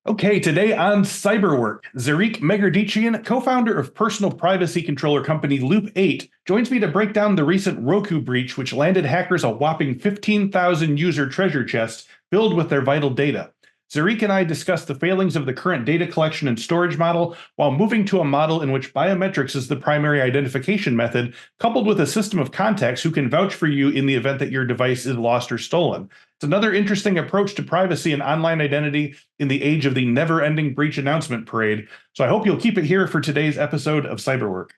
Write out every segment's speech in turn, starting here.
Okay, today on Cyberwork, Zarik Megardichian, co-founder of personal privacy controller company Loop 8, joins me to break down the recent Roku breach, which landed hackers a whopping 15,000 user treasure chests filled with their vital data. Zarik and I discuss the failings of the current data collection and storage model while moving to a model in which biometrics is the primary identification method, coupled with a system of contacts who can vouch for you in the event that your device is lost or stolen. It's another interesting approach to privacy and online identity in the age of the never-ending breach announcement parade. So I hope you'll keep it here for today's episode of Cyberwork.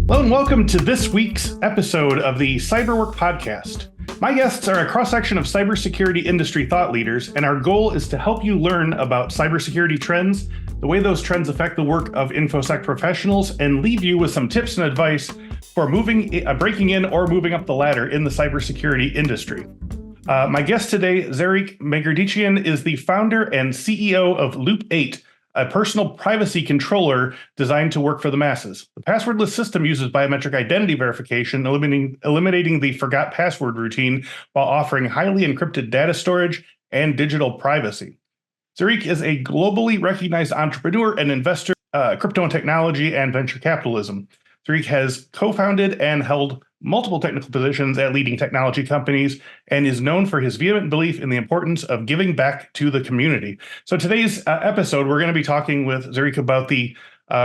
Hello and welcome to this week's episode of the Cyberwork podcast. My guests are a cross-section of cybersecurity industry thought leaders, and our goal is to help you learn about cybersecurity trends, the way those trends affect the work of InfoSec professionals, and leave you with some tips and advice for breaking in or moving up the ladder in the cybersecurity industry. My guest today, Zarik Megardichian, is the founder and CEO of Loop 8, a personal privacy controller designed to work for the masses. The passwordless system uses biometric identity verification, eliminating the forgot password routine while offering highly encrypted data storage and digital privacy. Zarik is a globally recognized entrepreneur and investor, crypto and technology and venture capitalism. Zarik has co-founded and held multiple technical positions at leading technology companies and is known for his vehement belief in the importance of giving back to the community. So today's episode, we're going to be talking with Zarik about the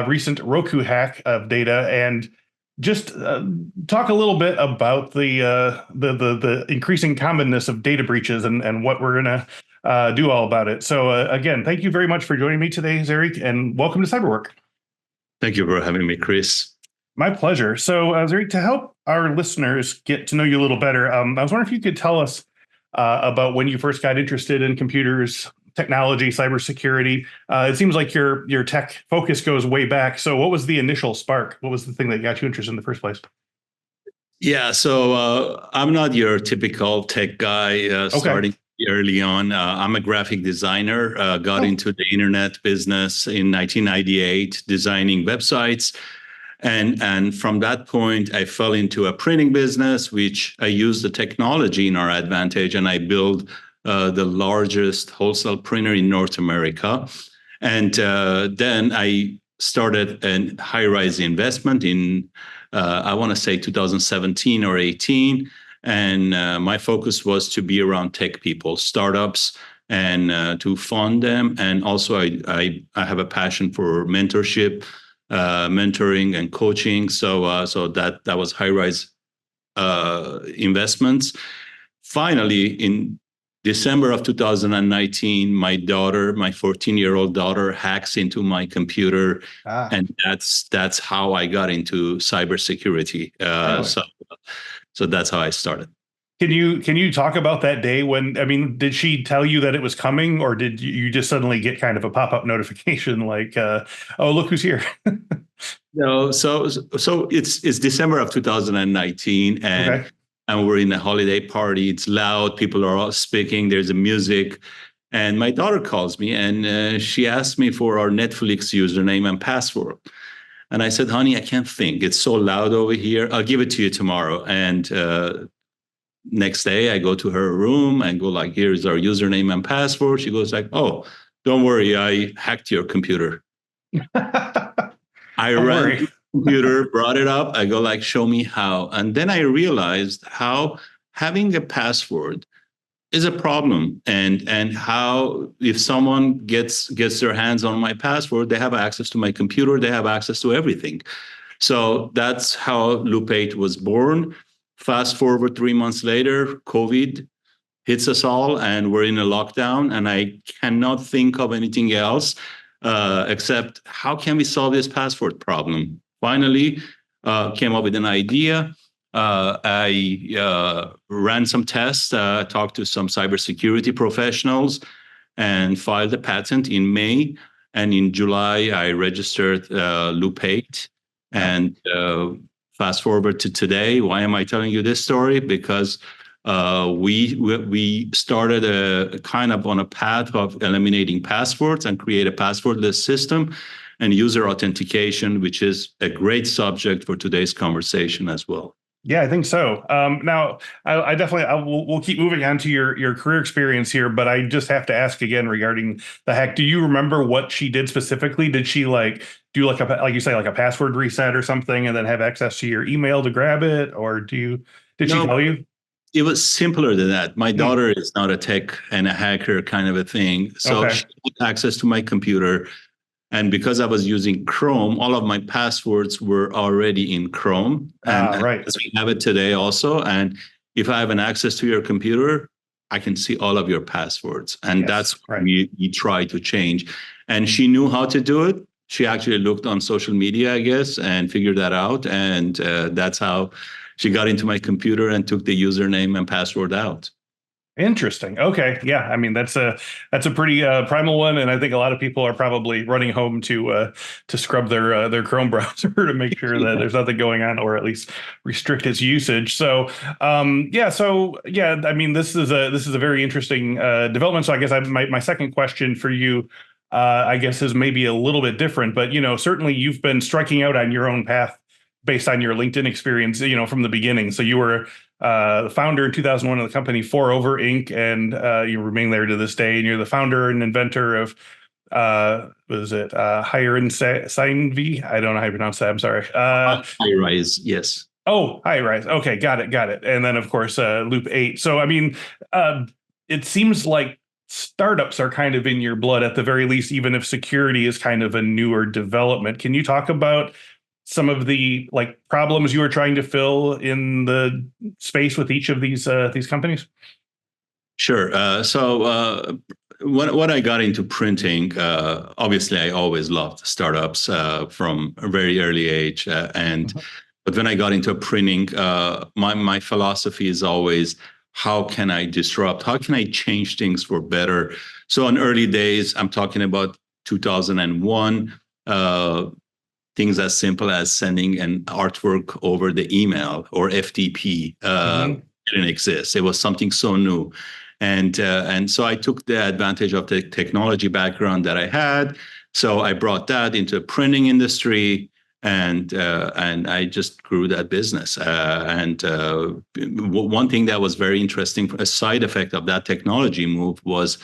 recent Roku hack of data and just talk a little bit about the increasing commonness of data breaches and what we're going to do all about it. So again, thank you very much for joining me today, Zarik, and welcome to Cyberwork. Thank you for having me, Chris. My pleasure. So, Zarik, to help our listeners get to know you a little better, I was wondering if you could tell us about when you first got interested in computers, technology, cybersecurity. It seems like your tech focus goes way back. So what was the initial spark? What was the thing that got you interested in the first place? Yeah, so I'm not your typical tech guy starting early on. I'm a graphic designer, got into the internet business in 1998, designing websites. And from that point, I fell into a printing business, which I used the technology in our advantage, and I built the largest wholesale printer in North America. And then I started a high-rise investment in, I want to say 2017 or 18. And my focus was to be around tech people, startups, and to fund them. And also I have a passion for mentorship, mentoring and coaching. So that was high-rise investments. Finally, in December of 2019, my 14-year-old daughter, hacks into my computer, and that's how I got into cybersecurity. So that's how I started. Can you talk about that day when, did she tell you that it was coming, or did you just suddenly get kind of a pop-up notification like, oh, look who's here? No, so it's December of 2019, and we're in a holiday party. It's loud. People are all speaking. There's a music, and my daughter calls me, and she asked me for our Netflix username and password. And I said, honey, I can't think. It's so loud over here. I'll give it to you tomorrow. And next day, I go to her room and go like, here's our username and password. She goes like, oh, don't worry, I hacked your computer. I ran to the computer, brought it up. I go like, show me how. And then I realized how having a password is a problem, and how if someone gets their hands on my password, they have access to my computer, they have access to everything. So that's how Loop 8 was born. Fast forward 3 months later, COVID hits us all, and we're in a lockdown, and I cannot think of anything else except how can we solve this password problem? Finally, came up with an idea. I ran some tests, talked to some cybersecurity professionals, and filed a patent in May. And in July, I registered Loop 8. And fast forward to today. Why am I telling you this story? Because we started a kind of on a path of eliminating passwords and create a passwordless system and user authentication, which is a great subject for today's conversation as well. Yeah, I think so. Now, I definitely we'll keep moving on to your career experience here, but I just have to ask again regarding the hack. Do you remember what she did specifically? Did she like do like you say like a password reset or something, and then have access to your email to grab it, or did she No, tell you? it was simpler than that. My Hmm. daughter is not a tech and a hacker kind of a thing. So Okay. she had access to my computer. And because I was using Chrome, all of my passwords were already in Chrome. And Right. as we have it today also. And if I have an access to your computer, I can see all of your passwords. And Yes. that's what Right. we try to change. And she knew how to do it. She actually looked on social media, I guess, and figured that out. And that's how she got into my computer and took the username and password out. Interesting. Okay. Yeah. I mean, that's a pretty primal one, and I think a lot of people are probably running home to scrub their Chrome browser to make sure that there's nothing going on, or at least restrict its usage. So, yeah. So, yeah. I mean, this is a very interesting development. So, I guess my second question for you, I guess, is maybe a little bit different, but certainly you've been striking out on your own path based on your LinkedIn experience, from the beginning. So you were the founder in 2001 of the company For Over Inc., and you remain there to this day. And you're the founder and inventor of what is it? Higher in V. I don't know how you pronounce that. I'm sorry. High rise, yes. Oh, Hi Rise. Okay, got it. And then of course Loop 8. So I mean, uh, it seems like startups are kind of in your blood at the very least, even if security is kind of a newer development. Can you talk about some of the like problems you were trying to fill in the space with each of these companies? Sure. When I got into printing, obviously I always loved startups from a very early age, and Mhm. but when I got into printing, my philosophy is always how can I disrupt? How can I change things for better? So in early days, I'm talking about 2001. Things as simple as sending an artwork over the email or FTP Mhm. didn't exist. It was something so new, and so I took the advantage of the technology background that I had. So I brought that into the printing industry, and I just grew that business. One thing that was very interesting, a side effect of that technology move was.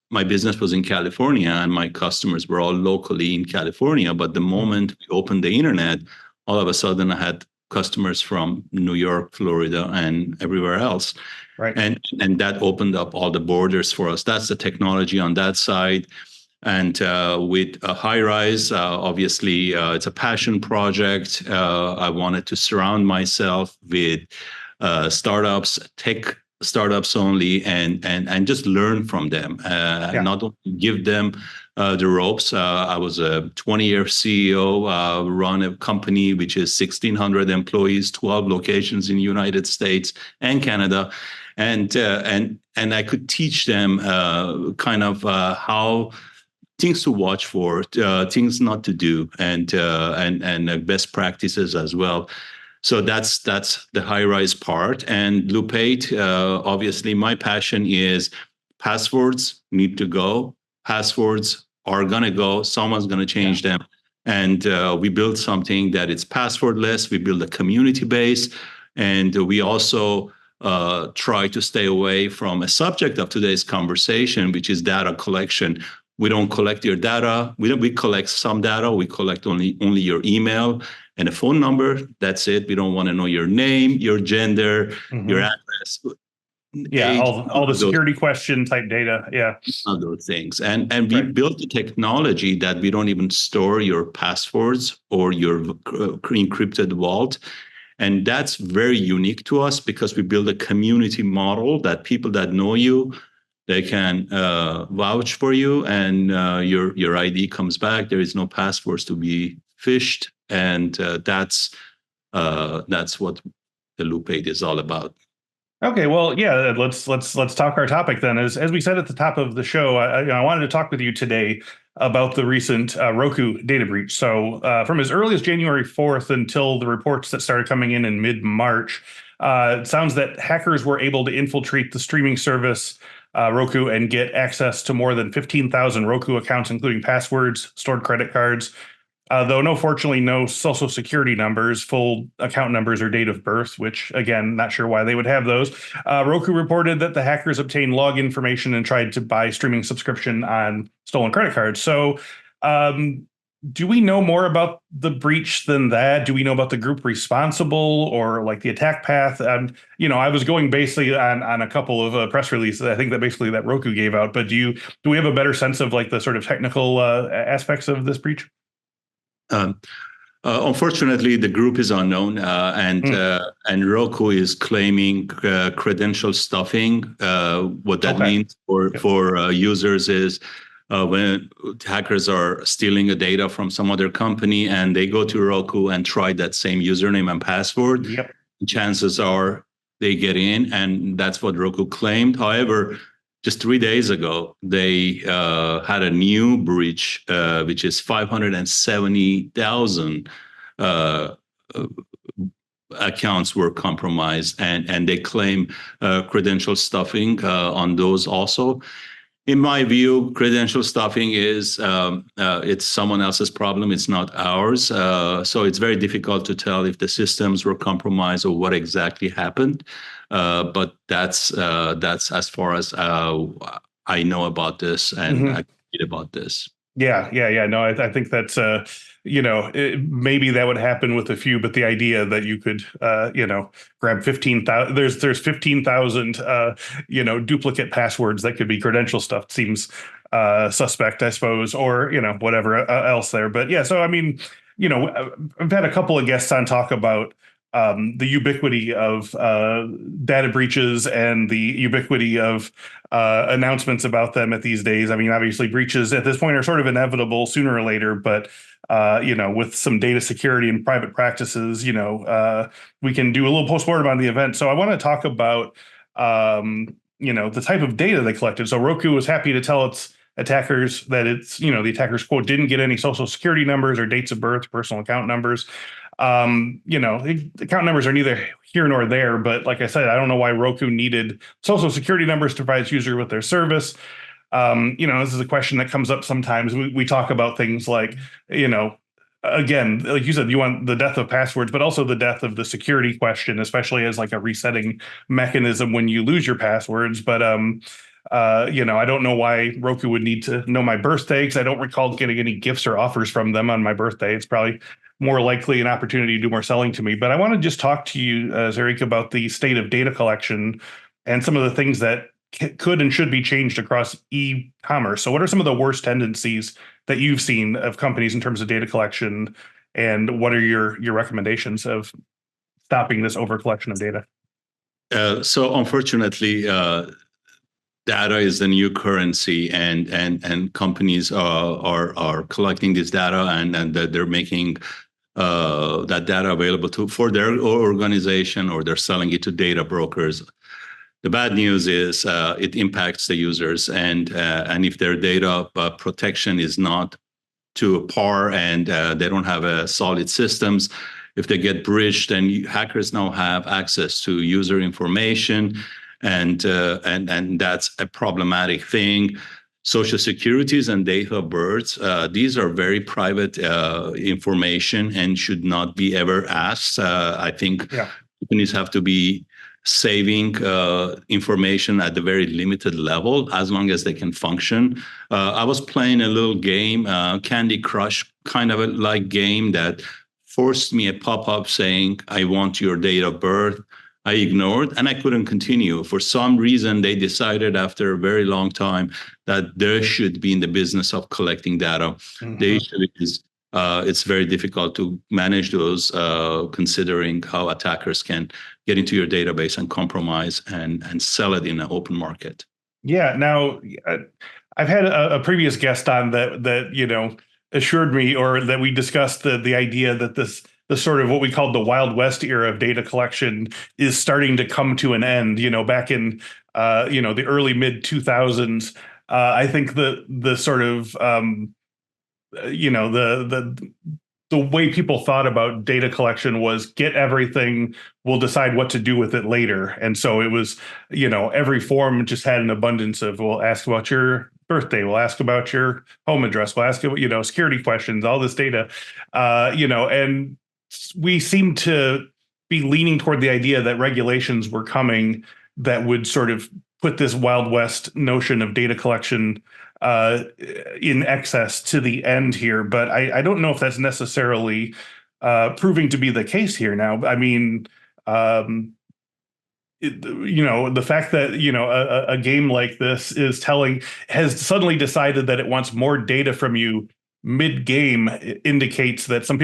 My business was in California and my customers were all locally in California. But the Mhm. moment we opened the internet, all of a sudden I had customers from New York, Florida, and everywhere else. Right. And that opened up all the borders for us. That's the technology on that side. And with a high rise, obviously, it's a passion project. I wanted to surround myself with startups, tech startups only, and just learn from them. Yeah. Not only give them the ropes. I was a 20-year CEO, run a company which is 1,600 employees, 12 locations in the United States and Canada, and I could teach them kind of how things to watch for, things not to do, and best practices as well. So that's the high rise part. And Loop 8, obviously, my passion is passwords need to go. Passwords are gonna go. Someone's gonna Yeah. change them. And we build something that it's passwordless. We build a community base, and we also try to stay away from a subject of today's conversation, which is data collection. We don't collect your data. We collect some data. We collect only your email and a phone number. That's it. We don't want to know your name, your gender, your Hmm. address, Yeah. age, All the security question type data. Yeah. none of those things. And we Right. built the technology that we don't even store your passwords or your encrypted vault. And that's very unique to us because we build a community model that people that know you, they can vouch for you, and your ID comes back. There is no passwords to be phished, and that's what the Loop 8 is all about. Okay, well, yeah, let's talk our topic then. As we said at the top of the show, I wanted to talk with you today about the recent Roku data breach. So, from as early as January 4th until the reports that started coming in mid-March, it sounds that hackers were able to infiltrate the streaming service Roku and get access to more than 15,000 Roku accounts, including passwords, stored credit cards, Though no, fortunately, no social security numbers, full account numbers, or date of birth, which, again, not sure why they would have those. Roku reported that the hackers obtained log information and tried to buy streaming subscription on stolen credit cards. So, um, do we know more about the breach than that? Do we know about the group responsible or like the attack path? I was going basically on a couple of press releases. I think that basically that Roku gave out. But do we have a better sense of like the sort of technical aspects of this breach? Um, Unfortunately, the group is unknown, and Roku is claiming credential stuffing. What that means for users is when hackers are stealing the data from some other company and they go to Roku and try that same username and password, chances are they get in, and that's what Roku claimed. However, just 3 days ago, they had a new breach, which is 570,000 accounts were compromised, and they claim credential stuffing on those also. In my view, credential stuffing is it's someone else's problem. It's not ours. So it's very difficult to tell if the systems were compromised or what exactly happened. But that's as far as I know about this and I read about this. Yeah. No, I think that's maybe that would happen with a few, but the idea that you could grab 15,000, there's 15,000 duplicate passwords that could be credential stuff seems suspect, I suppose, or whatever else there. But yeah, so I mean, I've had a couple of guests on talk about the ubiquity of data breaches and the ubiquity of announcements about them at these days. I mean, obviously, breaches at this point are sort of inevitable sooner or later, but with some data security and private practices, we can do a little postmortem on the event. So I want to talk about the type of data they collected. So Roku was happy to tell its attackers that the attackers, quote, didn't get any social security numbers or dates of birth, personal account numbers. The account numbers are neither here nor there, but like I said, I don't know why Roku needed social security numbers to provide its user with their service. This is a question that comes up sometimes. We talk about things like, again, like you said, you want the death of passwords, but also the death of the security question, especially as like a resetting mechanism when you lose your passwords. But I don't know why Roku would need to know my birthday, because I don't recall getting any gifts or offers from them on my birthday. It's probably more likely an opportunity to do more selling to me. But I want to just talk to you, Zarik, about the state of data collection and some of the things that could and should be changed across e-commerce. So what are some of the worst tendencies that you've seen of companies in terms of data collection? And what are your recommendations of stopping this over collection of data? So unfortunately, data is the new currency, and companies are collecting this data, and they're making that data available for their organization, or they're selling it to data brokers. The bad news is it impacts the users, and if their data protection is not to par, and they don't have solid systems, if they get breached, then hackers now have access to user information, and that's a problematic thing. Social securities and date of births, these are very private information and should not be ever asked. I think companies have to be saving information at the very limited level as long as they can function. I was playing a little game, Candy Crush, kind of a like game that forced me a pop-up saying, I want your date of birth. I ignored, and I couldn't continue. For some reason, they decided after a very long time that they should be in the business of collecting data. The issue is it's very difficult to manage those, considering how attackers can get into your database and compromise and sell it in an open market. Yeah. Now, I've had a previous guest on that assured me, or that we discussed the idea that the sort of what we called the Wild West era of data collection is starting to come to an end. Back in the early mid 2000s, I think the sort of the the way people thought about data collection was get everything, we'll decide what to do with it later. And so it was, every form just had an abundance of, we'll ask about your birthday, we'll ask about your home address, we'll ask about, security questions, all this data, and we seem to be leaning toward the idea that regulations were coming that would sort of put this Wild West notion of data collection in excess to the end here, but I don't know if that's necessarily proving to be the case here now. I mean, the fact that a game like this has suddenly decided that it wants more data from you mid-game indicates that some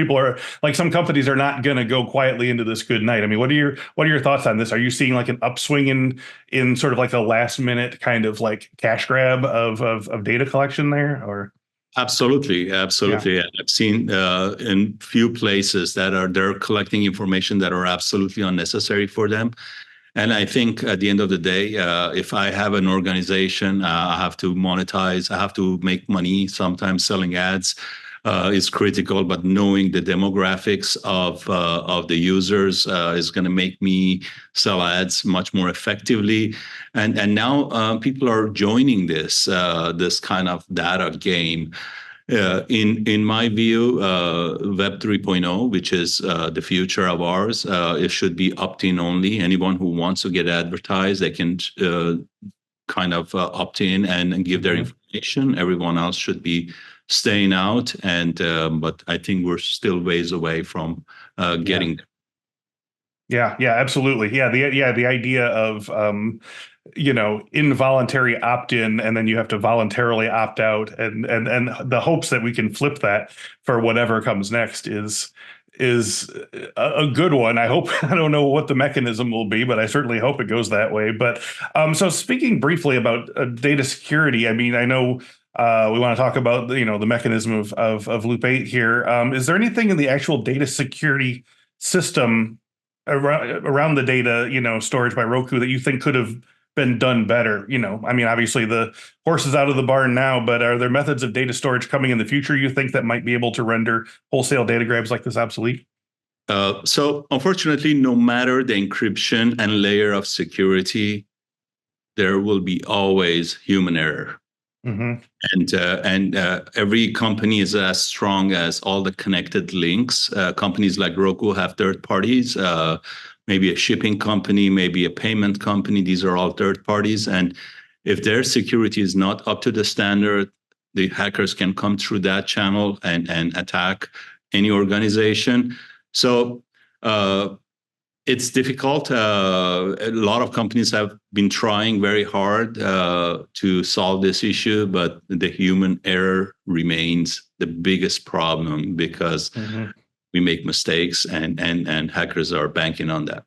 companies are not going to go quietly into this good night. I mean, what are your thoughts on this? Are you seeing like an upswing in sort of like a last minute kind of like cash grab of data collection there, or? Absolutely. Yeah. I've seen in few places they're collecting information that are absolutely unnecessary for them. And I think at the end of the day, if I have an organization, I have to monetize, I have to make money. Sometimes selling ads is critical, but knowing the demographics of the users is going to make me sell ads much more effectively. And now people are joining this kind of data game. In my view, Web 3.0, which is the future of ours, it should be opt-in only. Anyone who wants to get advertised, they can kind of opt in and give their information. Everyone else should be staying out. And but I think we're still ways away from getting there. Yeah, absolutely. The idea of involuntary opt-in, and then you have to voluntarily opt out, and the hopes that we can flip that for whatever comes next is a good one. I hope. I don't know what the mechanism will be, but I certainly hope it goes that way. But so speaking briefly about data security, I mean, I know we want to talk about the mechanism of Loop 8 here. Is there anything in the actual data security system around the data storage by Roku that you think could have been done better? I mean, obviously the horse is out of the barn now, but are there methods of data storage coming in the future you think that might be able to render wholesale data grabs like this obsolete? So unfortunately, no matter the encryption and layer of security, there will be always human error. And every company is as strong as all the connected links. Companies like Roku have third parties, maybe a shipping company, maybe a payment company. These are all third parties. And if their security is not up to the standard, the hackers can come through that channel and attack any organization. So it's difficult. A lot of companies have been trying very hard to solve this issue, but the human error remains the biggest problem because we make mistakes, and hackers are banking on that.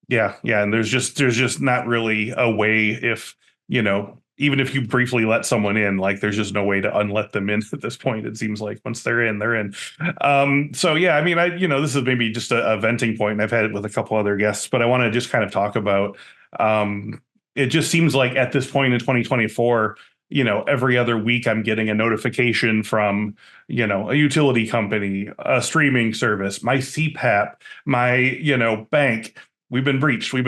Yeah, and there's just not really a way, if even if you briefly let someone in, like there's just no way to unlet them in at this point. It seems like once they're in, they're in. So yeah, I mean, this is maybe just a venting point, and I've had it with a couple other guests, but I want to just kind of talk about. It just seems like at this point in 2024, every other week I'm getting a notification from, a utility company, a streaming service, my CPAP, my, bank. We've been breached. And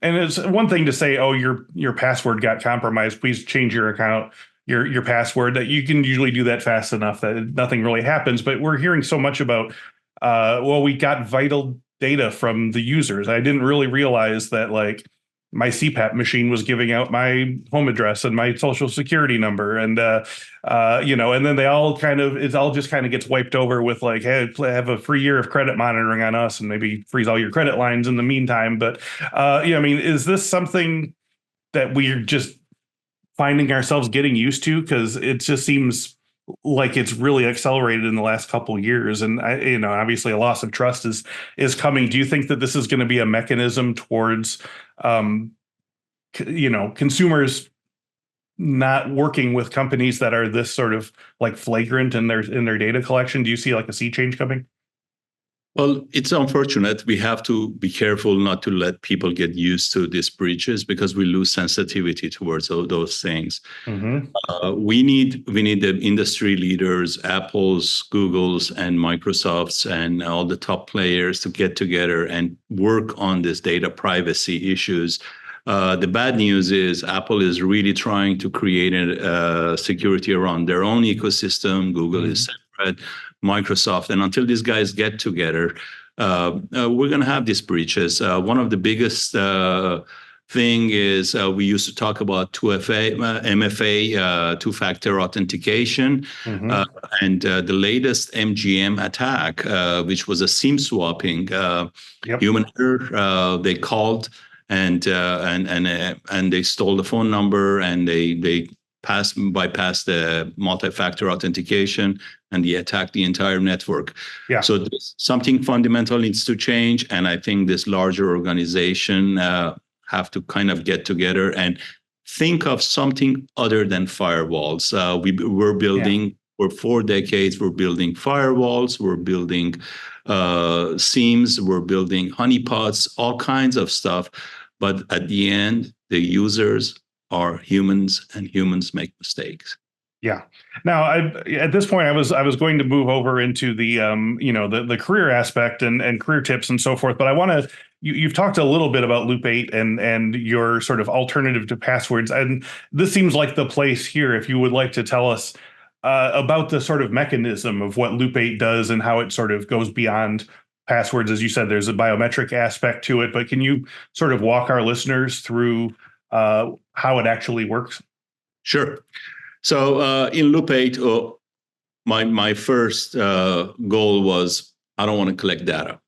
it's one thing to say, oh, your password got compromised, please change your account, your password. That you can usually do that fast enough that nothing really happens. But we're hearing so much about, we got vital data from the users. I didn't really realize that, like, my CPAP machine was giving out my home address and my social security number. And, and then it all just kind of gets wiped over with like, hey, have a free year of credit monitoring on us and maybe freeze all your credit lines in the meantime. But, I mean, is this something that we're just finding ourselves getting used to? Because it just seems like it's really accelerated in the last couple of years. And, obviously a loss of trust is coming. Do you think that this is going to be a mechanism towards consumers not working with companies that are this sort of like flagrant in their data collection? Do you see like a sea change coming? Well, it's unfortunate. We have to be careful not to let people get used to these breaches because we lose sensitivity towards those things. Mm-hmm. We need the industry leaders, Apple's, Google's, and Microsoft's, and all the top players to get together and work on this data privacy issues. The bad news is Apple is really trying to create a security around their own ecosystem. Google is separate, Microsoft, and until these guys get together, we're going to have these breaches. One of the biggest thing is we used to talk about 2FA, MFA, two-factor authentication, and the latest MGM attack, which was a SIM swapping, human error. They called and they stole the phone number, and they bypassed the multi-factor authentication, and they attacked the entire network. Yeah. So something fundamental needs to change, and I think this larger organization have to kind of get together and think of something other than firewalls. We're building for 4 decades. We're building firewalls. We're building SIEMs. We're building honeypots, all kinds of stuff. But at the end, the users are humans, and humans make mistakes. Yeah. Now, at this point, I was going to move over into the the career aspect and career tips and so forth. But I want to. You've talked a little bit about Loop 8 and your sort of alternative to passwords, and this seems like the place here. If you would like to tell us about the sort of mechanism of what Loop 8 does and how it sort of goes beyond passwords. As you said, there's a biometric aspect to it, but can you sort of walk our listeners through how it actually works? Sure. So in Loop 8, my first goal was I don't want to collect data.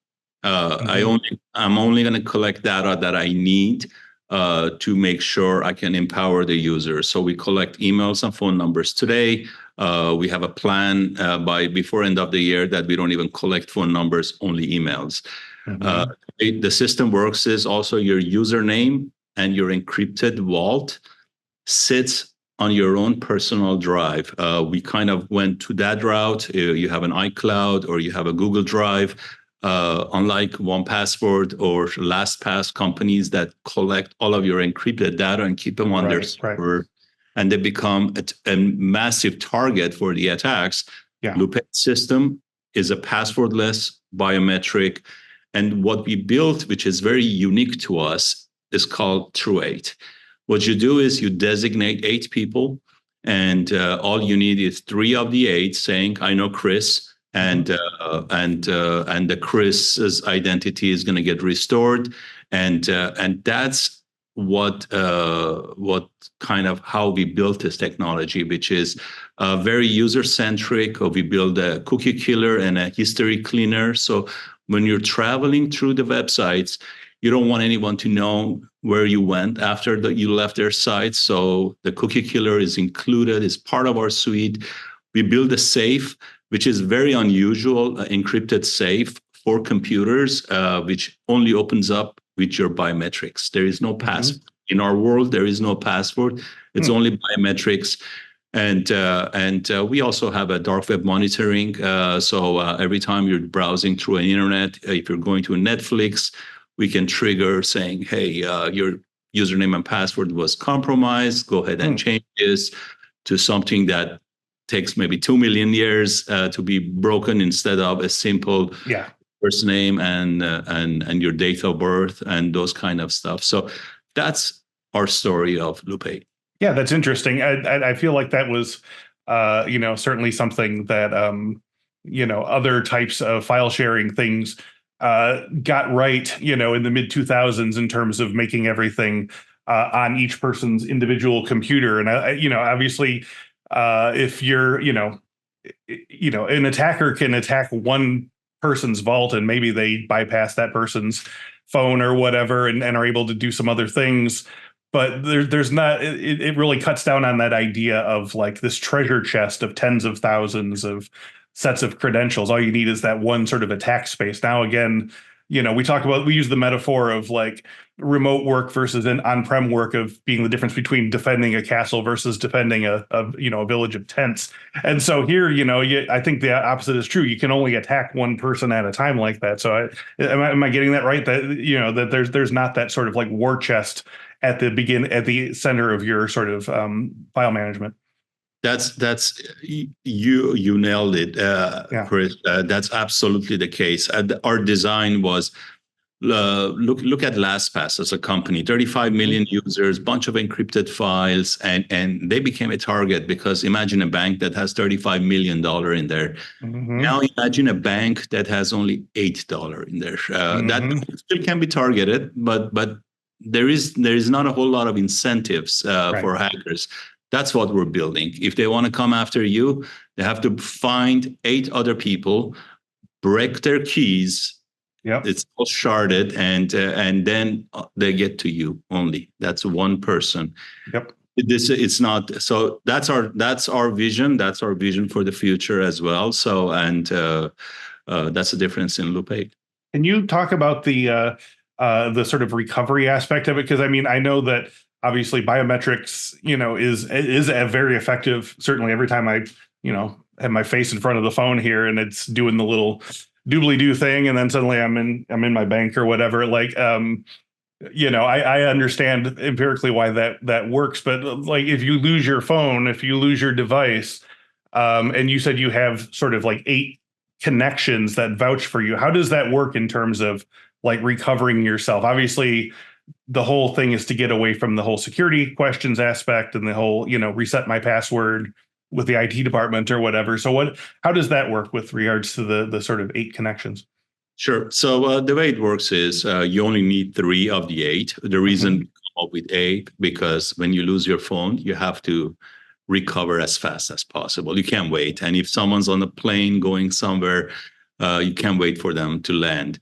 I'm only going to collect data that I need to make sure I can empower the user. So we collect emails and phone numbers today. We have a plan before end of the year that we don't even collect phone numbers, only emails. The system works is also your username and your encrypted vault sits on your own personal drive. We kind of went to that route. You have an iCloud or you have a Google Drive. Unlike 1Password or LastPass companies that collect all of your encrypted data and keep them on their server, and they become a massive target for the attacks. Loop 8 system is a passwordless biometric. And what we built, which is very unique to us, is called True8. What you do is you designate 8 people, and all you need is 3 of the 8 saying, I know Chris. And the Chris's identity is going to get restored, and that's what kind of how we built this technology, which is very user centric. We build a cookie killer and a history cleaner. So when you're traveling through the websites, you don't want anyone to know where you went after you left their site. So the cookie killer is included, is part of our suite. We build a safe, which is very unusual, encrypted safe for computers, which only opens up with your biometrics. There is no password. In our world, there is no password. It's only biometrics. And we also have a dark web monitoring. So every time you're browsing through an internet, if you're going to Netflix, we can trigger saying, hey, your username and password was compromised. Go ahead and change this to something that takes maybe 2 million years to be broken instead of a simple first name and your date of birth and those kind of stuff. So that's our story of Loop 8. Yeah, that's interesting. I feel like that was, certainly something that, other types of file sharing things got right, in the mid 2000s in terms of making everything on each person's individual computer. And, obviously, if you're, an attacker can attack one person's vault and maybe they bypass that person's phone or whatever and are able to do some other things. But there's not, it really cuts down on that idea of like this treasure chest of tens of thousands of sets of credentials. All you need is that one sort of attack space. Now, again, we use the metaphor of like remote work versus an on-prem work of being the difference between defending a castle versus defending a village of tents. And so here, I think the opposite is true. You can only attack one person at a time like that. So am I getting that right? That, that there's not that sort of like war chest at the center of your sort of file management. That's you nailed it, Chris. That's absolutely the case. Our design was look at LastPass as a company, 35 million users, bunch of encrypted files, and they became a target because imagine a bank that has $35 million in there. Mm-hmm. Now imagine a bank that has only $8 in there. That still can be targeted, but there is not a whole lot of incentives for hackers. That's what we're building. If they want to come after you, they have to find 8 other people, break their keys. Yep. It's all sharded, and then they get to you only. That's one person. Yep. It's not so. That's our vision. That's our vision for the future as well. So, and that's the difference in Loop 8. Can you talk about the sort of recovery aspect of it? Because I mean, I know that obviously biometrics, is a very effective. Certainly, every time I, have my face in front of the phone here, and it's doing the little doobly-doo thing, and then suddenly I'm in my bank or whatever. Like, I understand empirically why that works, but like if you lose your phone, if you lose your device, and you said you have sort of like 8 connections that vouch for you, how does that work in terms of like recovering yourself? Obviously, the whole thing is to get away from the whole security questions aspect and the whole, reset my password with the IT department or whatever. So how does that work with regards to the sort of 8 connections? Sure. So the way it works is you only need 3 of the 8. The reason we come up with 8, because when you lose your phone, you have to recover as fast as possible. You can't wait. And if someone's on a plane going somewhere, you can't wait for them to land.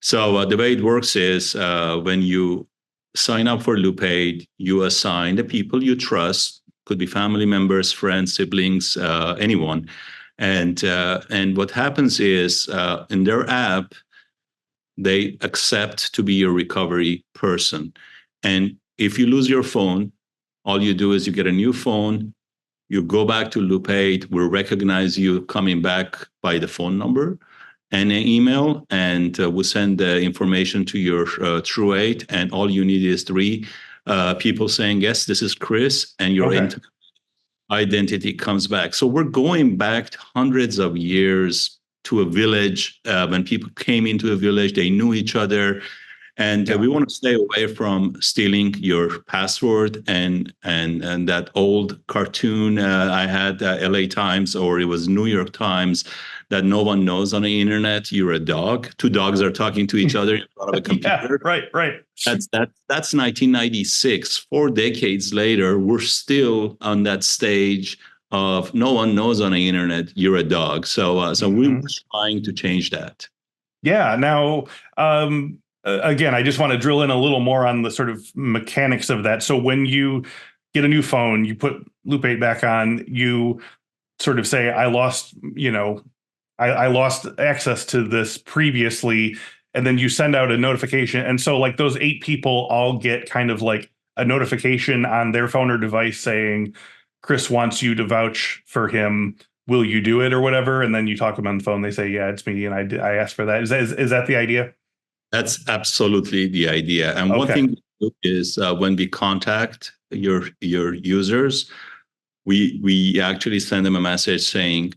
So the way it works is when you sign up for Loop 8, you assign the people you trust. Could be family members, friends, siblings, anyone. And what happens is in their app, they accept to be your recovery person. And if you lose your phone, all you do is you get a new phone, you go back to Loop 8, we'll recognize you coming back by the phone number and an email, and we'll send the information to your True8, and all you need is 3 people saying, yes, this is Chris, and your identity comes back. So we're going back hundreds of years to a village. When people came into a village, they knew each other. And we want to stay away from stealing your password and that old cartoon I had, LA Times, or it was New York Times, that no one knows on the internet. You're a dog. 2 dogs are talking to each other in front of a computer. Right. That's 1996. 4 decades later, we're still on that stage of no one knows on the internet you're a dog. So we're trying to change that. Yeah. Now, again, I just want to drill in a little more on the sort of mechanics of that. So when you get a new phone, you put Loop 8 back on, you sort of say, I lost access to this previously, and then you send out a notification. And so like those 8 people all get kind of like a notification on their phone or device saying, Chris wants you to vouch for him. Will you do it or whatever? And then you talk to them on the phone. They say, yeah, it's me. And I asked for that. Is that the idea? That's absolutely the idea. And one thing is when we contact your users, we actually send them a message saying,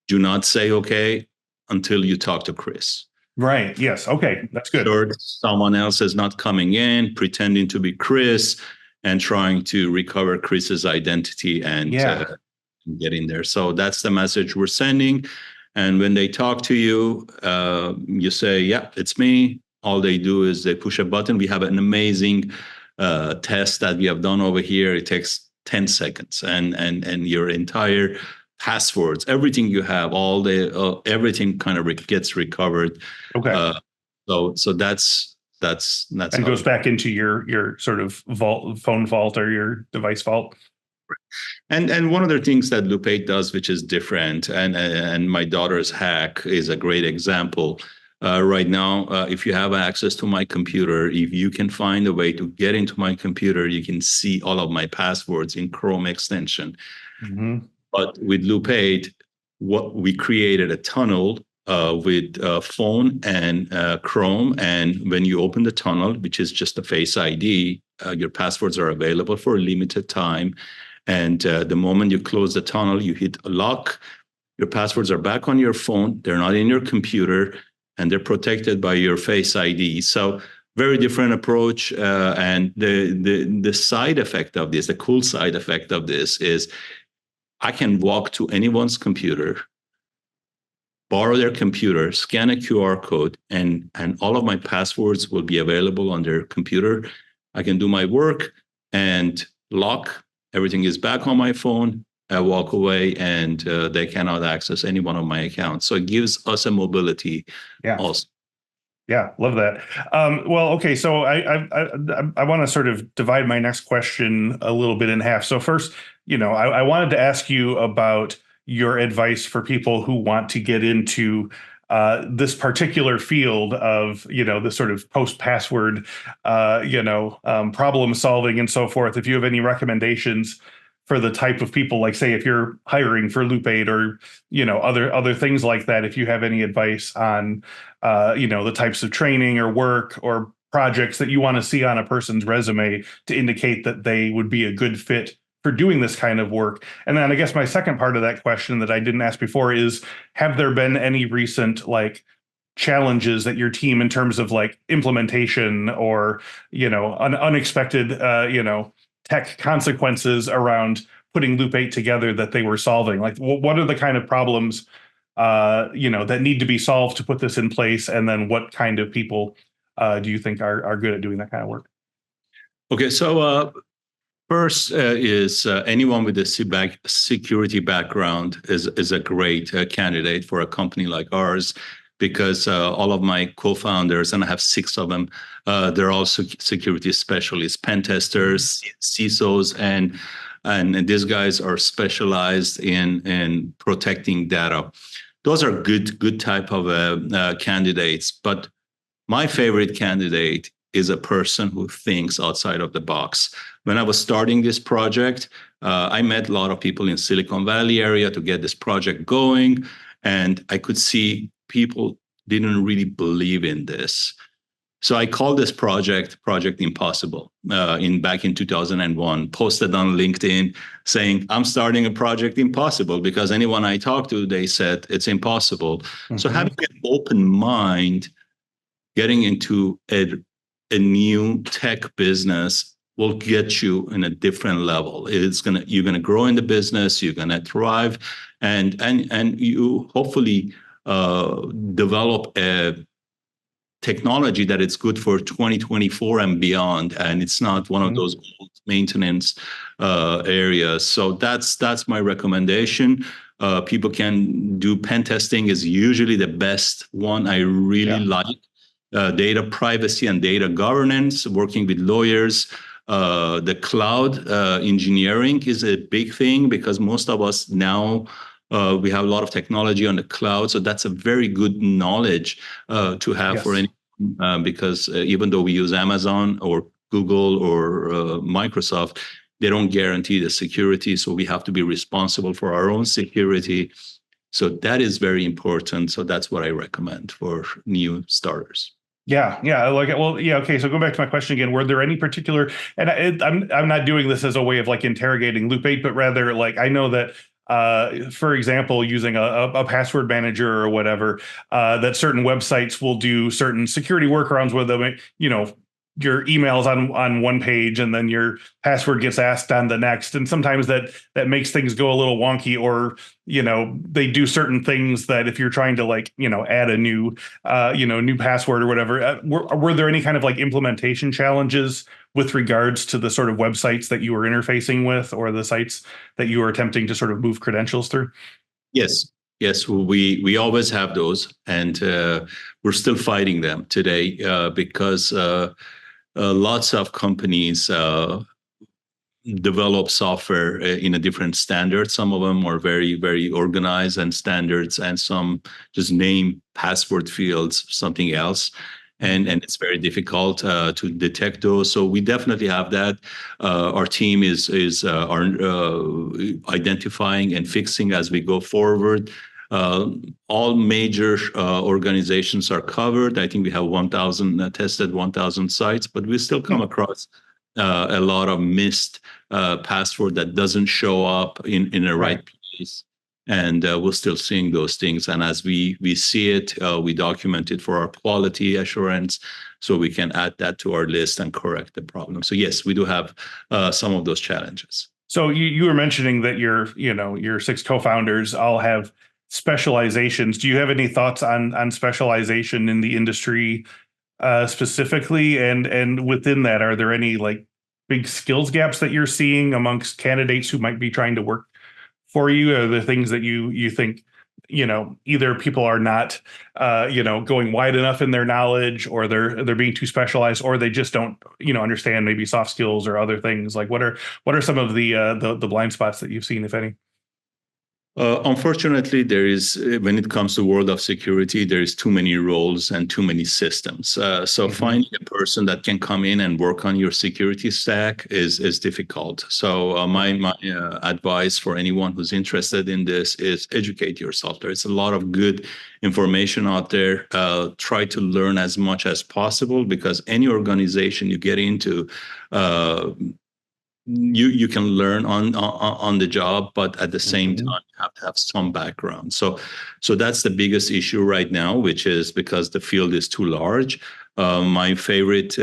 do not say okay until you talk to Chris. Right. Yes. Okay. That's good. Or someone else is not coming in, pretending to be Chris and trying to recover Chris's identity and get in there. So that's the message we're sending. And when they talk to you, you say, yeah, it's me. All they do is they push a button. We have an amazing test that we have done over here. It takes 10 seconds and your entire passwords, everything you have, all the everything kind of gets recovered. Okay. So that's and goes back into your sort of phone vault or your device vault. And one of the things that Loop 8 does, which is different, and my daughter's hack is a great example. Right now, if you have access to my computer, if you can find a way to get into my computer, you can see all of my passwords in Chrome extension. Mm-hmm. But with Loop8, what we created a tunnel with phone and Chrome. And when you open the tunnel, which is just a Face ID, your passwords are available for a limited time. And the moment you close the tunnel, you hit a lock. Your passwords are back on your phone. They're not in your computer, and they're protected by your Face ID. So very different approach. And the side effect of this, the cool side effect of this is I can walk to anyone's computer, borrow their computer, scan a QR code, and all of my passwords will be available on their computer. I can do my work and lock. Everything is back on my phone. I walk away, and they cannot access any one of my accounts. So it gives us a mobility also. Yeah, love that. Well, okay, so I want to sort of divide my next question a little bit in half. So first, I wanted to ask you about your advice for people who want to get into this particular field of, the sort of post-password, problem solving and so forth. If you have any recommendations for the type of people, like say if you're hiring for Loop8 or other things like that, if you have any advice on the types of training or work or projects that you want to see on a person's resume to indicate that they would be a good fit for doing this kind of work. And then I guess my second part of that question that I didn't ask before is, have there been any recent challenges that your team, in terms of implementation or unexpected tech consequences around putting Loop8 together that they were solving? What are the kind of problems that need to be solved to put this in place? And then what kind of people do you think are good at doing that kind of work? Okay, so first is anyone with a security background is a great candidate for a company like ours, because all of my co-founders, and I have 6 of them, they're all security specialists, pen testers, CISOs, and these guys are specialized in protecting data. Those are good type of candidates. But my favorite candidate is a person who thinks outside of the box. When I was starting this project, I met a lot of people in Silicon Valley area to get this project going, and I could see people didn't really believe in this. So I called this Project Impossible back in 2001, posted on LinkedIn saying, I'm starting a Project Impossible, because anyone I talked to, they said it's impossible. Mm-hmm. So having an open mind, getting into a new tech business will get you in a different level. You're gonna grow in the business, you're gonna thrive, and you hopefully develop a technology that it's good for 2024 and beyond, and it's not one of those old maintenance areas. So that's my recommendation. People can do pen testing is usually the best one. I really like data privacy and data governance, working with lawyers. The cloud engineering is a big thing, because most of us now we have a lot of technology on the cloud. So that's a very good knowledge to have for any, because even though we use Amazon or Google or Microsoft, they don't guarantee the security. So we have to be responsible for our own security. So that is very important. So that's what I recommend for new starters. Yeah, I like it. Well, yeah, okay. So go back to my question again. Were there any particular, and I'm not doing this as a way of interrogating Loop8, but rather I know that for example, using a password manager or whatever, that certain websites will do certain security workarounds with them. Your email's on one page and then your password gets asked on the next. And sometimes that makes things go a little wonky, or, they do certain things that if you're trying to add a new, new password or whatever, were there any kind of implementation challenges with regards to the sort of websites that you were interfacing with, or the sites that you were attempting to sort of move credentials through? Yes, we always have those, and we're still fighting them today because lots of companies develop software in a different standard. Some of them are very, very organized and standards, and some just name password fields something else. And it's very difficult to detect those. So we definitely have that. Our team is identifying and fixing as we go forward. All major organizations are covered. I think we have 1,000 tested 1,000 sites, but we still come across a lot of missed password that doesn't show up in the right place. And we're still seeing those things. And as we see it, we document it for our quality assurance, so we can add that to our list and correct the problem. So yes, we do have some of those challenges. So you were mentioning that your 6 co-founders all have specializations. Do you have any thoughts on specialization in the industry specifically? And within that, are there any like big skills gaps that you're seeing amongst candidates who might be trying to work for you? Are the things that you think, either people are not, going wide enough in their knowledge, or they're being too specialized, or they just don't, understand maybe soft skills or other things? Like what are some of the blind spots that you've seen, if any? Unfortunately, there is, when it comes to world of security, there is too many roles and too many systems. So finding a person that can come in and work on your security stack is difficult. So my advice for anyone who's interested in this is educate yourself. There's a lot of good information out there. Try to learn as much as possible, because any organization you get into, you can learn on the job, but at the same time, you have to have some background. So that's the biggest issue right now, which is because the field is too large. My favorite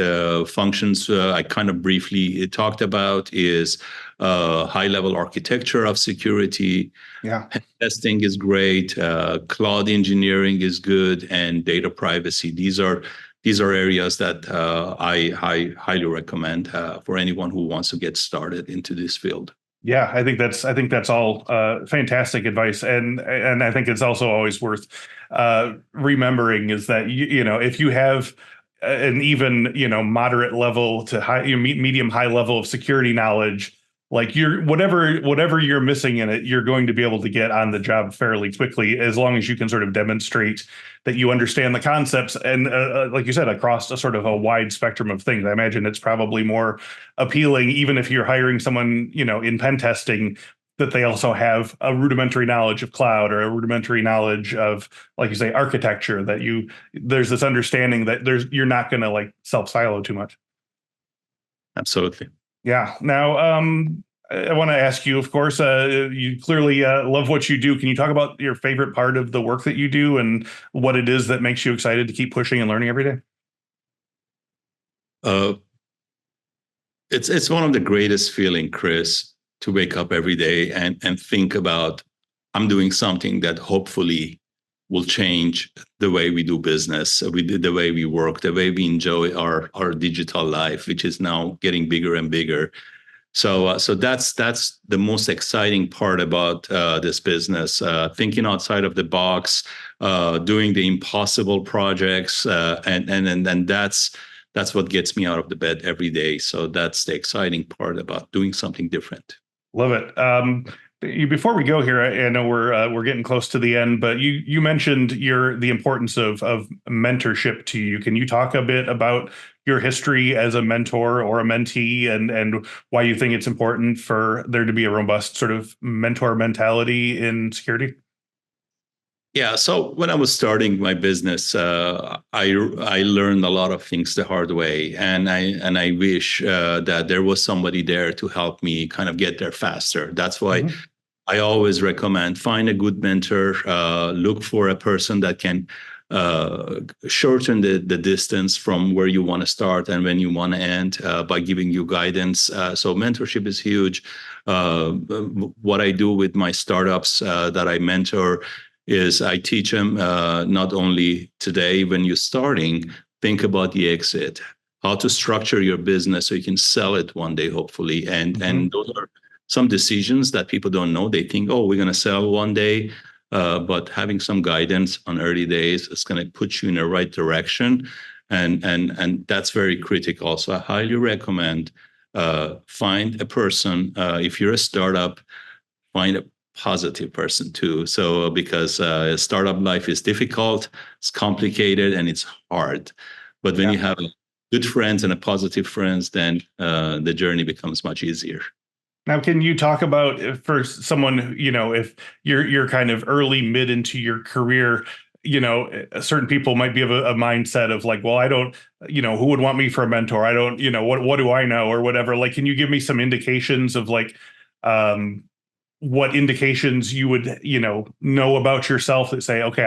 functions I kind of briefly talked about is high-level architecture of security. Yeah, testing is great. Cloud engineering is good, and data privacy. These are areas that I highly recommend for anyone who wants to get started into this field. Yeah, I think that's all fantastic advice, and I think it's also always worth remembering is that if you have an even moderate level to high, medium high level of security knowledge, like whatever you're missing in it, you're going to be able to get on the job fairly quickly, as long as you can sort of demonstrate that you understand the concepts, and like you said, across a sort of a wide spectrum of things. I imagine it's probably more appealing, even if you're hiring someone in pen testing, that they also have a rudimentary knowledge of cloud, or a rudimentary knowledge of, like you say, architecture, that there's this understanding that you're not going to like self-silo too much. Absolutely. Yeah. Now, I want to ask you, of course, you clearly love what you do. Can you talk about your favorite part of the work that you do, and what it is that makes you excited to keep pushing and learning every day? It's one of the greatest feeling, Chris, to wake up every day and think about, I'm doing something that hopefully will change the way we do business, the way we work, the way we enjoy our digital life, which is now getting bigger and bigger. So that's the most exciting part about this business, thinking outside of the box, doing the impossible projects, and that's what gets me out of the bed every day. So that's the exciting part about doing something different. Love it. Before we go here, I know we're getting close to the end, but you mentioned the importance of mentorship to you. Can you talk a bit about your history as a mentor or a mentee, and why you think it's important for there to be a robust sort of mentor mentality in security? Yeah. So when I was starting my business, I learned a lot of things the hard way, and I wish that there was somebody there to help me kind of get there faster. That's why I always recommend find a good mentor. Look for a person that can shorten the distance from where you want to start and when you want to end by giving you guidance. So mentorship is huge. What I do with my startups that I mentor is I teach them not only today when you're starting, think about the exit, how to structure your business so you can sell it one day, hopefully. And those are some decisions that people don't know. They think, oh, we're going to sell one day. But having some guidance on early days is going to put you in the right direction. And that's very critical. So I highly recommend find a person. If you're a startup, find a positive person too. So because startup life is difficult, it's complicated, and it's hard. But when you have good friends and a positive friends, then the journey becomes much easier. Now, can you talk about for someone, if you're kind of early, mid into your career, certain people might be of a mindset of like, well, I don't, who would want me for a mentor? I don't, what do I know or whatever? Like, can you give me some indications of like, what indications you would, know about yourself that say, okay,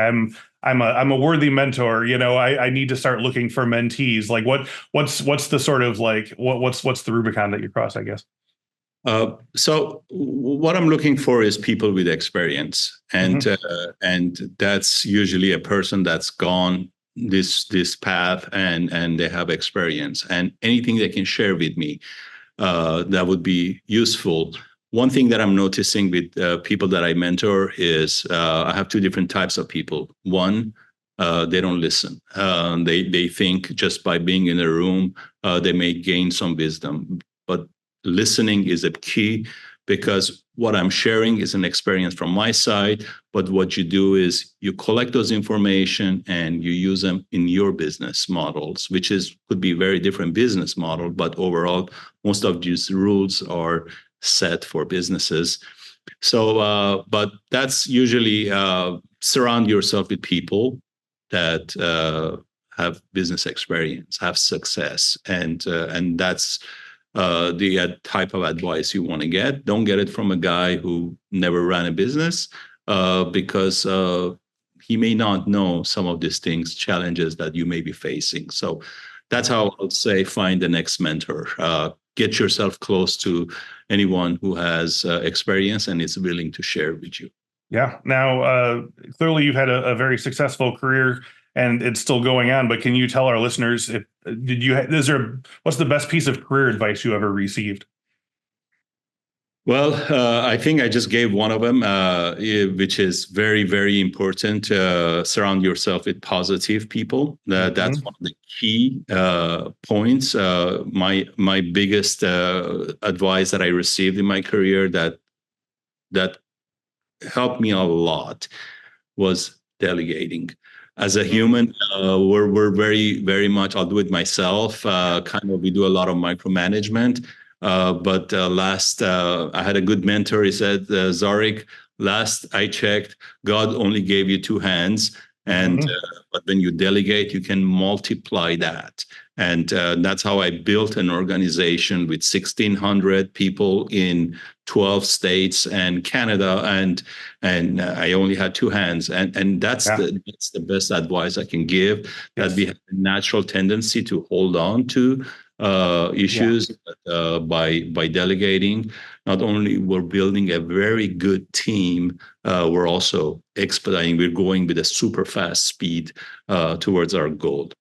I'm a worthy mentor. I need to start looking for mentees. Like what's the sort of like, what's the Rubicon that you cross, I guess? So what I'm looking for is people with experience, and that's usually a person that's gone this path and they have experience, and anything they can share with me that would be useful. One thing that I'm noticing with people that I mentor is I have two different types of people. One, they don't listen. They think just by being in a room, they may gain some wisdom, but listening is a key, because what I'm sharing is an experience from my side, but what you do is you collect those information and you use them in your business models, which could be very different business model, but overall, most of these rules are set for businesses. So, but that's usually surround yourself with people that have business experience, have success, and that's the type of advice you want to get. Don't get it from a guy who never ran a business, because he may not know some of these things, challenges that you may be facing. So that's how I'll say find the next mentor. Get yourself close to anyone who has experience and is willing to share with you. Yeah. Now, clearly you've had a very successful career and it's still going on, but can you tell our listeners what's the best piece of career advice you ever received? Well, I think I just gave one of them, which is very, very important. Surround yourself with positive people. That's one of the key points. My biggest advice that I received in my career that helped me a lot was delegating. As a human, we're very, very much, I'll do it myself. We do a lot of micromanagement. But I had a good mentor. He said, Zarek, last I checked, God only gave you two hands. And but when you delegate, you can multiply that. And that's how I built an organization with 1,600 people in 12 states and Canada, and I only had two hands, and that's the best advice I can give. That we have a natural tendency to hold on to issues, but by delegating, not only we're building a very good team, we're also expediting. We're going with a super fast speed towards our goal.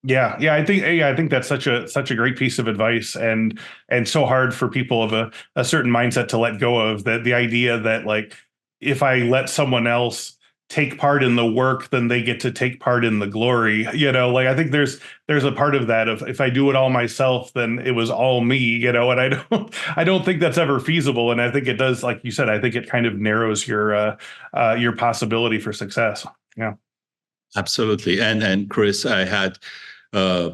Yeah, I think that's such a great piece of advice, and so hard for people of a certain mindset to let go of. That the idea that like if I let someone else take part in the work, then they get to take part in the glory. Like I think there's a part of that of if I do it all myself, then it was all me. And I don't think that's ever feasible. And I think it does, like you said, I think it kind of narrows your possibility for success. Yeah, absolutely. And Chris, I had.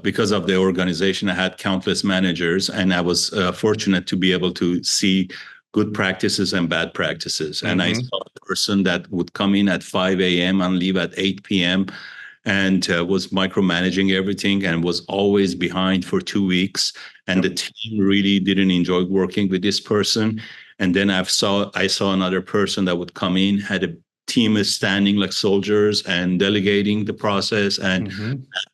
Because of the organization, I had countless managers, and I was fortunate to be able to see good practices and bad practices. And I saw a person that would come in at 5 a.m. and leave at 8 p.m. and was micromanaging everything and was always behind for 2 weeks. And the team really didn't enjoy working with this person. And then I saw another person that would come in, had a team is standing like soldiers and delegating the process and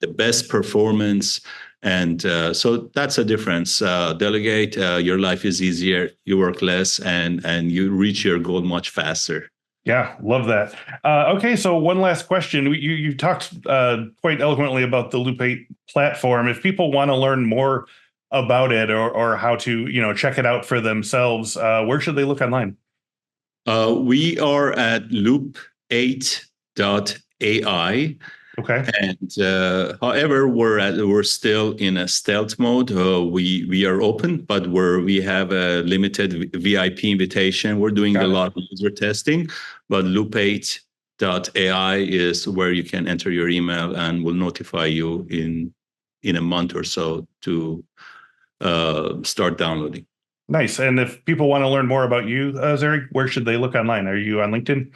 the best performance. And so that's a difference. Delegate, your life is easier, you work less, and you reach your goal much faster. Yeah, love that. Okay, so one last question. You talked quite eloquently about the Loop8 platform. If people want to learn more about it or how to check it out for themselves, where should they look online? We are at loop8.ai, Okay. And however, we're still in a stealth mode. We are open, but we have a limited VIP invitation. We're doing a lot of user testing, but Loop8.ai is where you can enter your email, and we'll notify you in a month or so to start downloading. Nice. And if people want to learn more about you, Zarek, where should they look online? Are you on LinkedIn?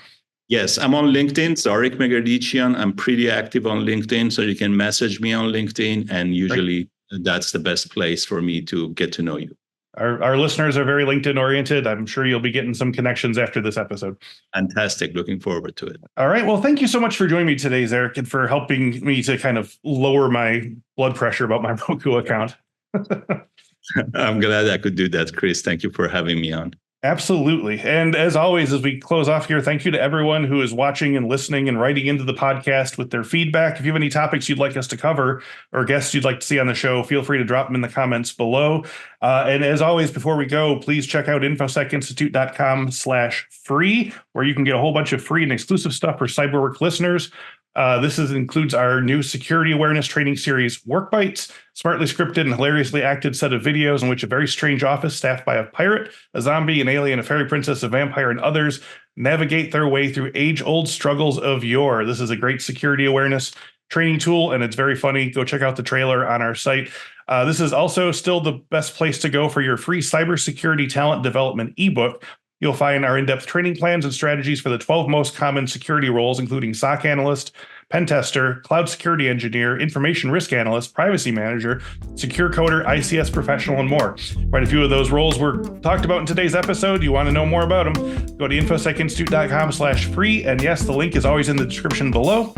Yes, I'm on LinkedIn, Zarek Megerditsyan. I'm pretty active on LinkedIn, so you can message me on LinkedIn, and usually that's the best place for me to get to know you. Our listeners are very LinkedIn oriented. I'm sure you'll be getting some connections after this episode. Fantastic. Looking forward to it. All right. Well, thank you so much for joining me today, Zarek, and for helping me to kind of lower my blood pressure about my Roku account. I'm glad I could do that, Chris. Thank you for having me on. Absolutely. And as always, as we close off here, thank you to everyone who is watching and listening and writing into the podcast with their feedback. If you have any topics you'd like us to cover or guests you'd like to see on the show, feel free to drop them in the comments below. And as always, before we go, please check out infosecinstitute.com/free, where you can get a whole bunch of free and exclusive stuff for CyberWork listeners. This includes our new security awareness training series, Work Bites, smartly scripted and hilariously acted set of videos in which a very strange office staffed by a pirate, a zombie, an alien, a fairy princess, a vampire, and others navigate their way through age-old struggles of yore. This is a great security awareness training tool, and it's very funny. Go check out the trailer on our site. This is also still the best place to go for your free cybersecurity talent development ebook. You'll find our in-depth training plans and strategies for the 12 most common security roles, including SOC analyst, pen tester, cloud security engineer, information risk analyst, privacy manager, secure coder, ICS professional, and more. Quite a few of those roles were talked about in today's episode. You want to know more about them, go to infosecinstitute.com/free. And yes, the link is always in the description below.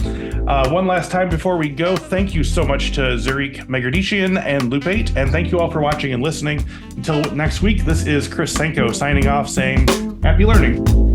One last time before we go, thank you so much to Zarek Megerditsyan and Loop8. And thank you all for watching and listening. Until next week, this is Chris Senko signing off saying, happy learning.